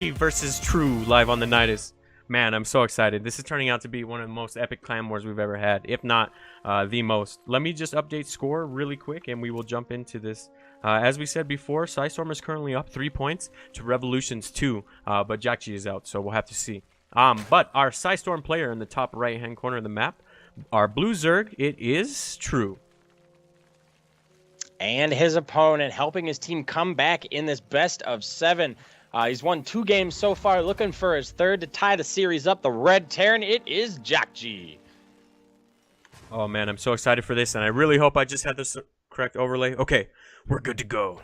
versus True live on the Nydus. Man, I'm so excited. This is turning out to be one of the most epic clan wars we've ever had, if not the most. Let me just update score really quick, and we will jump into this. As we said before, Psystorm is currently up 3 points to Revolution's 2, but Jjakji is out, so we'll have to see. But our Psystorm player in the top right-hand corner of the map, our blue Zerg, it is True. And his opponent helping his team come back in this best of 7. He's won 2 games so far, looking for his third to tie the series up. The Red Terran, it is Jjakji. Oh man, I'm so excited for this, and I really hope I just had this correct overlay. Okay, we're good to go.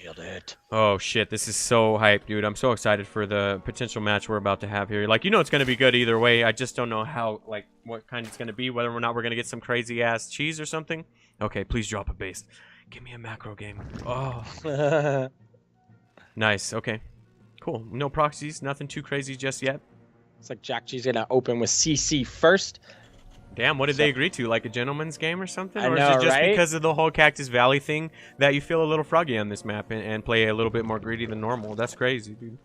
Nailed it. Oh shit, this is so hype, dude. I'm so excited for the potential match we're about to have here. Like, you know it's going to be good either way. I just don't know how, like, what kind it's going to be, whether or not we're going to get some crazy-ass cheese or something. Okay, please drop a base. Give me a macro game. Oh. Nice, okay. Cool. No proxies, nothing too crazy just yet. It's like Jjakji's going to open with CC first. Damn, what did they agree to? Like a gentleman's game or something? I or know, is it just right? because of the whole Cactus Valley thing that you feel a little froggy on this map and play a little bit more greedy than normal? That's crazy, dude.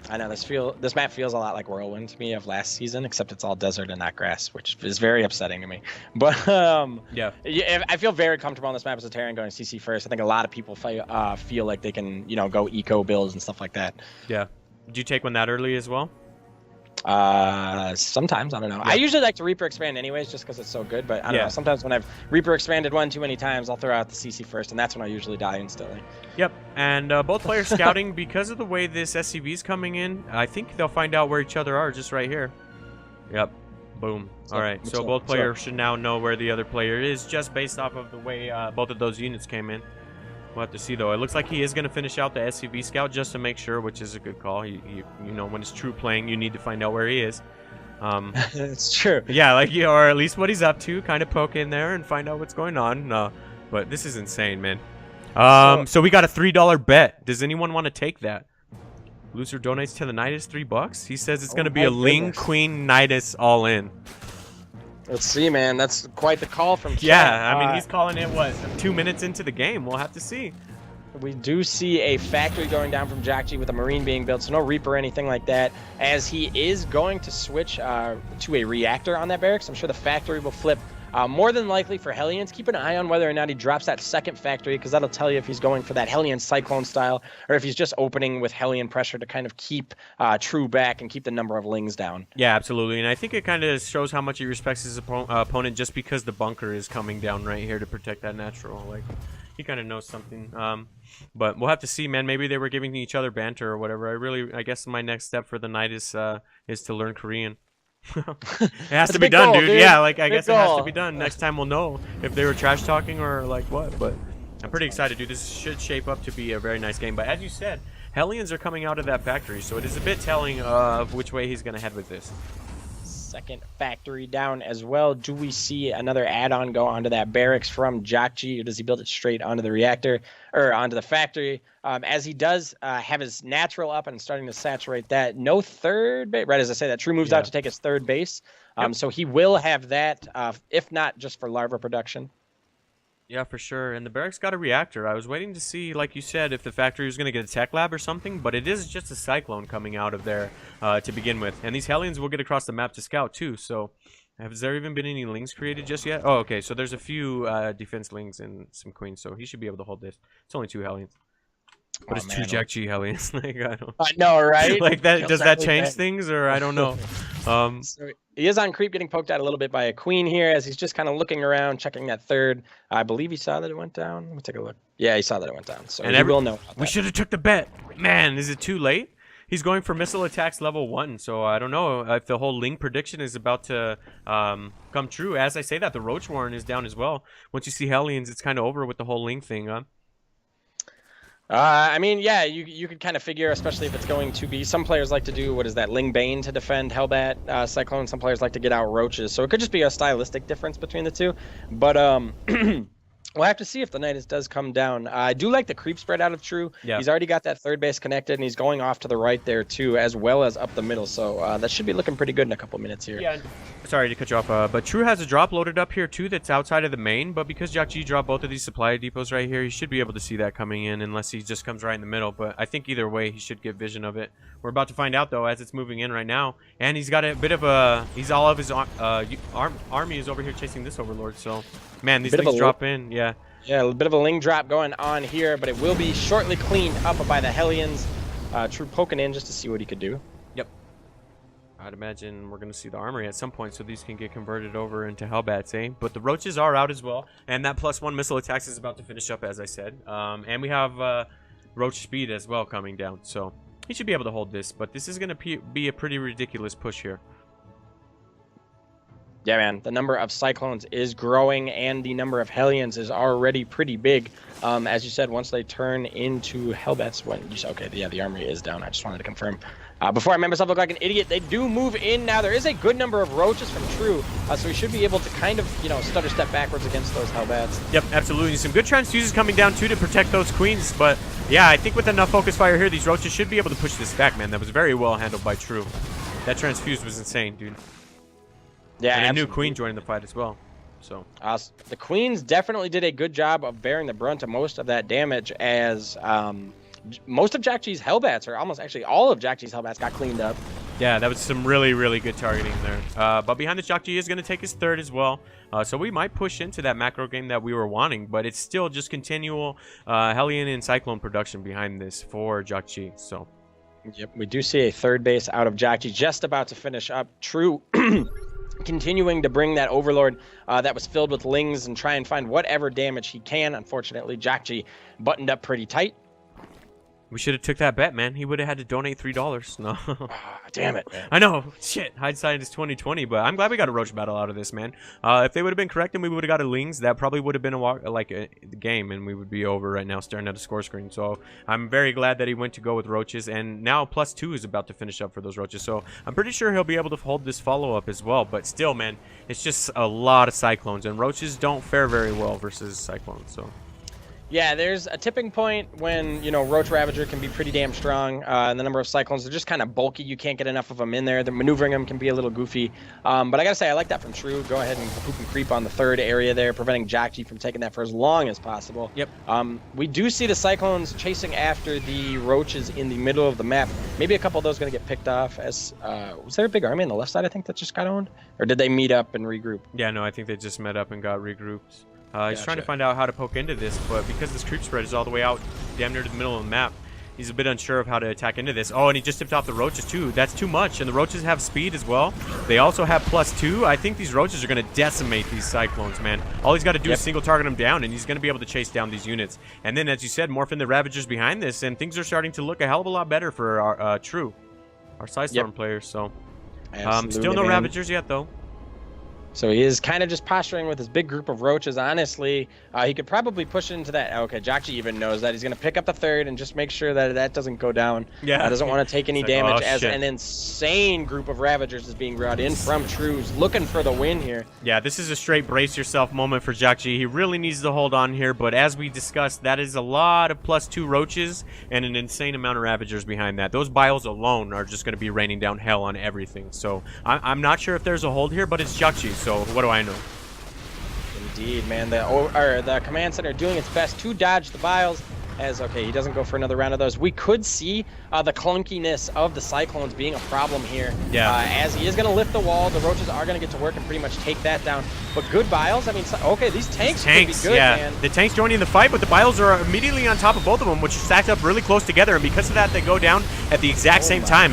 I know, this map feels a lot like Whirlwind to me of last season, except it's all desert and not grass, which is very upsetting to me. But yeah, I feel very comfortable on this map as a Terran going CC first. I think a lot of people feel like they can, you know, go eco builds and stuff like that. Yeah. Did you take one that early as well? Sometimes, I don't know. Yeah. I usually like to Reaper expand anyways, just because it's so good. But I don't know. Sometimes when I've Reaper expanded one too many times, I'll throw out the CC first, and that's when I usually die instantly. Yep. And both players scouting because of the way this SCV is coming in. I think they'll find out where each other are just right here. Yep. Boom. All right. So both players should now know where the other player is just based off of the way both of those units came in. We'll have to see, though. It looks like he is going to finish out the SCV scout just to make sure, which is a good call. You know, when it's True playing, you need to find out where he is. It's true. Yeah, like, or at least what he's up to. Kind of poke in there and find out what's going on. But this is insane, man. So we got a $3 bet. Does anyone want to take that? Loser donates to the Nydus $3. He says it's going to be a Ling Queen Nydus all in. Let's see, man. That's quite the call from Chat. Yeah, I mean, he's calling it, what, 2 minutes into the game. We'll have to see. We do see a factory going down from Jjakji with a Marine being built, so no Reaper or anything like that, as he is going to switch to a reactor on that barracks. I'm sure the factory will flip more than likely for Hellions. Keep an eye on whether or not he drops that second factory, because that'll tell you if he's going for that Hellion Cyclone style, or if he's just opening with Hellion pressure to kind of keep True back and keep the number of Lings down. Yeah, absolutely. And I think it kind of shows how much he respects his opponent just because the bunker is coming down right here to protect that natural. Like, he kind of knows something. But we'll have to see, man. Maybe they were giving each other banter or whatever. I guess my next step for the night is to learn Korean. It has to be done, dude. Yeah, like, I guess it has to be done. Next time we'll know if they were trash talking or like what. But I'm pretty excited, dude. This should shape up to be a very nice game. But as you said, Hellions are coming out of that factory, so it is a bit telling of which way he's going to head with this. Second factory down as well. Do we see another add-on go onto that barracks from Jjakji, or does he build it straight onto the reactor or onto the factory? As he does have his natural up and starting to saturate that. No third base, right? As I say, that True moves out to take his third base. So he will have that, if not just for larva production. Yeah, for sure. And the barracks got a reactor. I was waiting to see, like you said, if the factory was going to get a tech lab or something, but it is just a cyclone coming out of there to begin with. And these Hellions will get across the map to scout too, so has there even been any Lings created just yet? Oh, okay, so there's a few defense Lings and some Queens, so he should be able to hold this. It's only 2 Hellions. But it's 2 Jjakji Hellions. Like, I know, right? Like, that does that change things, or I don't know. So he is on creep, getting poked out a little bit by a Queen here as he's just kind of looking around, checking that third. I believe he saw that it went down. Let me take a look. Yeah, he saw that it went down. So he will know about that. We should have took the bet. Man, is it too late? He's going for missile attacks level 1, so I don't know if the whole Ling prediction is about to come true. As I say that, the Roach Warren is down as well. Once you see Hellions, it's kind of over with the whole Ling thing, huh? I mean, yeah, you could kind of figure, especially if it's going to be, some players like to do, what is that, Ling Bane to defend Hellbat Cyclone. Some players like to get out Roaches. So it could just be a stylistic difference between the two. But We'll have to see if the Nydus does come down. I do like the creep spread out of True. Yeah. He's already got that third base connected, and he's going off to the right there too, as well as up the middle. So that should be looking pretty good in a couple minutes here. Yeah. Sorry to cut you off, but True has a drop loaded up here too that's outside of the main, but because Jjakji dropped both of these supply depots right here, he should be able to see that coming in unless he just comes right in the middle. But I think either way, he should get vision of it. We're about to find out though as it's moving in right now, and he's got a bit of a, he's all of his army is over here chasing this Overlord. So man, these things drop in. Yeah. Yeah, a bit of a ling drop going on here, but it will be shortly cleaned up by the Hellions. True poking in just to see what he could do. Yep. I'd imagine we're going to see the armory at some point, so these can get converted over into Hellbats, eh? But the roaches are out as well, and that +1 missile attacks is about to finish up, as I said. And we have roach speed as well coming down, so he should be able to hold this. But this is going to be a pretty ridiculous push here. Yeah, man, the number of Cyclones is growing, and the number of Hellions is already pretty big. As you said, once they turn into Hellbats, when you said, okay, yeah, the armory is down. I just wanted to confirm. Before I made myself look like an idiot, they do move in now. There is a good number of roaches from True, so we should be able to kind of, you know, stutter step backwards against those Hellbats. Yep, absolutely. Some good transfuses coming down, too, to protect those queens. But, yeah, I think with enough focus fire here, these roaches should be able to push this back, man. That was very well handled by True. That transfuse was insane, dude. Yeah, and absolutely. a new queen joining the fight as well. So the queens definitely did a good job of bearing the brunt of most of that damage, as most of Jjakji's Hellbats, or almost actually all of Jjakji's Hellbats, got cleaned up. yeah, that was some really, really good targeting there. But behind the Jjakji is going to take his third as well. So we might push into that macro game that we were wanting, but it's still just continual Hellion and Cyclone production behind this for Jjakji. So yep, we do see a third base out of Jjakji just about to finish up. True continuing to bring that Overlord that was filled with lings and try and find whatever damage he can. Unfortunately, Jjakji buttoned up pretty tight. we should have took that bet, man. He would have had to donate $3. No. Damn it, man. I know. Shit. Hindsight is 2020, but I'm glad we got a roach battle out of this, man. If they would have been correct and we would have got a Lings, that probably would have been a game, and we would be over right now staring at a score screen. So I'm very glad that he went to go with roaches, and now +2 is about to finish up for those roaches. So I'm pretty sure he'll be able to hold this follow-up as well. But still, man, it's just a lot of Cyclones, and roaches don't fare very well versus Cyclones. So Yeah, there's a tipping point when, you know, Roach Ravager can be pretty damn strong, and the number of Cyclones are just kind of bulky. You can't get enough of them in there. The maneuvering them can be a little goofy. But I gotta say, I like that from True. Go ahead and poop and creep on the third area there, preventing Jjakji from taking that for as long as possible. Yep. We do see the Cyclones chasing after the Roaches in the middle of the map. Maybe a couple of those going to get picked off. As was there a big army on the left side, I think, that just got owned? Or did they meet up and regroup? yeah, no, I think they just met up and got regrouped. He's Gotcha. trying to find out how to poke into this, but because this creep spread is all the way out damn near to the middle of the map, he's a bit unsure of how to attack into this. Oh, and he just tipped off the roaches too. That's too much, and the roaches have speed as well. They also have +2. I think these roaches are going to decimate these Cyclones, man. All he's got to do is single target them down, and he's going to be able to chase down these units. And then, as you said, morph in the Ravagers behind this, and things are starting to look a hell of a lot better for our True, our Psystorm players. So still no Ravagers yet, though. So he is kind of just posturing with his big group of roaches. Honestly, he could probably push it into that. Okay, Jjakji even knows that. He's going to pick up the third and just make sure that that doesn't go down. Yeah. Doesn't want to take any It's damage, like, oh, as shit. an insane group of Ravagers is being brought in from Trues, looking for the win here. Yeah, this is a straight brace yourself moment for Jjakji. He really needs to hold on here, but as we discussed, that is a lot of +2 roaches and an insane amount of Ravagers behind that. Those biles alone are just going to be raining down hell on everything. So I'm not sure if there's a hold here, but it's Jjakji, so what do I know? Indeed, man. The command center doing its best to dodge the biles. As, okay, he doesn't go for another round of those. We could see the clunkiness of the Cyclones being a problem here. Yeah. As he is going to lift the wall, the roaches are going to get to work and pretty much take that down. But good biles, I mean, okay, these tanks could be good, yeah. man. The tanks joining the fight, but the biles are immediately on top of both of them, which are stacked up really close together, and because of that, they go down at the exact same time.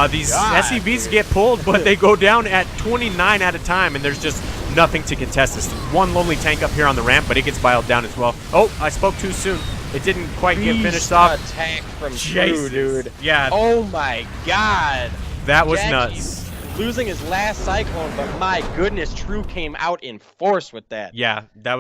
These SCVs get pulled, but they go down at 29 at a time, and there's just nothing to contest this. One lonely tank up here on the ramp, but it gets biled down as well. Oh, I spoke too soon. It didn't quite get finished off. Attack from True, dude. Yeah. Oh my God. That was Jjakji nuts. Losing his last Cyclone, but my goodness, True came out in force with that. Yeah, that was